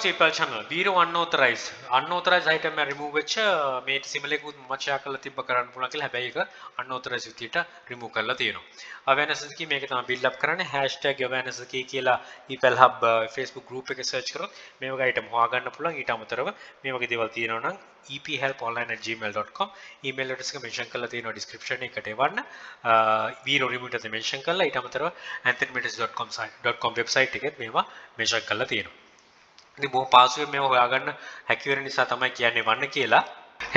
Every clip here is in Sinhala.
to PayPal channel. Viro unauthorized item remove වෙච්ච මේ සිමල් එකකුත් මම ෂෙයා කරලා තිබ්බ කරන්න පුළුවන් කියලා. හැබැයි ඒක unauthorized විදියට remove කරලා තියෙනවා. awareness key මේක තමයි build up කරන්නේ #awareness key කියලා PayPal hub Facebook group එකේ search කරොත් මේ වගේ item හොයාගන්න පුළුවන්. ඊට අමතරව මේ වගේ දේවල් තියෙනවා නම් ephelponline@gmail.com email address එක mention කරලා තියෙනවා description එකට එවන්න. Viro remove එක mention කරලා ඊට අමතරව anthonymendis.com website එකෙත් මේවා mention කරලා තියෙනවා. ඉතින් බොහොම පාසුවෙන් මේව හොයාගන්න හැකි වෙන නිසා තමයි කියන්නේ වන්න කියලා.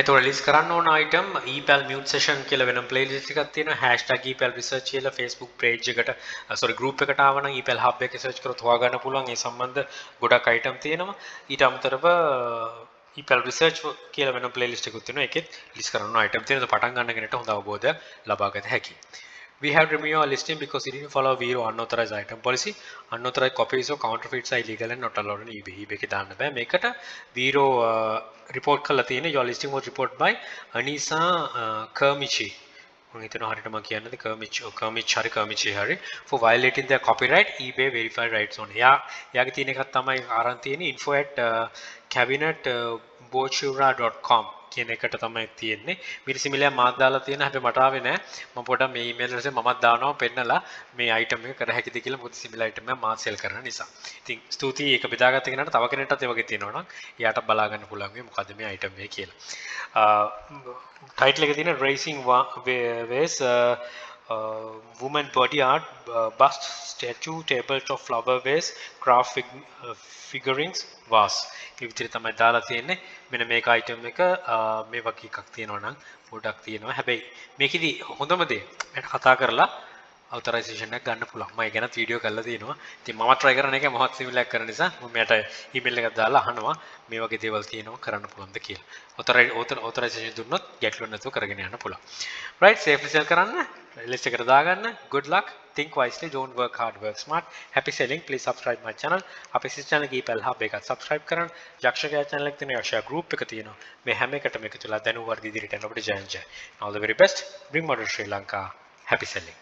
එතකොට රිලීස් කරන්න ඕන item epal mute session කියලා වෙනම playlist එකක් තියෙනවා #epal research කියලා Facebook page එකට group එකට ආව නම් epal hub එකේ search කරොත් හොයාගන්න පුළුවන්. ඒ සම්බන්ධ ගොඩක් item තියෙනවා. ඊට අමතරව epal research කියලා වෙනම playlist එකක් තියෙනවා. ඒකෙත් රිලීස් කරන්න ඕන item තියෙනවා. පටන් ගන්න කෙනෙක්ට හොඳ අවබෝධයක් ලබා ගන්න හැකියි. We have removed our listing because it didn't follow Viro unauthorized item policy. Unauthorized copies or counterfeits are illegal and not allowed on eBay. eBay එක දාන්න බෑ. මේකට Viro report කරලා තියෙන්නේ. Your listing was reported by Anisa Kermichi. මම හිතනවා හරියට මම කියන්නේ Kermichi හරි for violating their copyright eBay verified rights on. එයාගේ තියෙන එකක් තමයි ආරන් තියෙන්නේ info@cabinetbochura.com කියන එකට තමයි තියෙන්නේ. මීට සිමිලයක් මාත් දාලා තියෙන හැබැයි මට ආවේ නැහැ. මම පොඩ්ඩක් මේ ඊමේල් එකේ මමත් දානවා පෙන්නලා මේ item එක කර හැකිද කියලා. මොකද සිමිල item එක මාත් sell කරන නිසා. ඉතින් ස්තුතියි ඒක බෙදාගත්ත කෙනාට තව කෙනෙක්ටත් ඒ වගේ තියෙනවා නම් එයාට බලා ගන්න පුළුවන් මේ මොකද්ද මේ item එක කියලා. title එකේ තියෙන racing vase woman body art bust statue tabletop flower vase craft figurines vase මේ විදිහට තමයි දාලා තියෙන්නේ. මෙන්න මේක item එක මේ වගේ එකක් තියෙනවා නම් පොඩක් තියෙනවා. හැබැයි මේකෙදි හොඳම දේ මට කතා කරලා authorization එක ගන්න පුළුවන්. මම ඒ ගැන වීඩියෝ කරලා තියෙනවා. ඉතින් මම try කරන එක මහත් සිමිලයක් කරන නිසා මම මෙයාට email එකක් දාලා අහනවා මේ වගේ දේවල් තියෙනවා කරන්න පුළුවන්ද කියලා. authorization දුන්නොත් ගැටලුවක් නැතුව කරගෙන යන්න පුළුවන්. right safely sell කරන්න list එකට දාගන්න. good luck. Think wisely, don't work hard, work smart. Happy selling. Please subscribe my channel. අපේ සිස් channel එක epal hub එකත් subscribe කරන්න. යක්ෂකයා channel එක තියෙන යක්ෂයා group එක තියෙනවා. මේ හැම එකටම එකතු වෙලා දැනුම වර්ග ඉදිරියට යන්න අපිට ජය ජය. All the very best. Bring model Sri Lanka. Happy selling.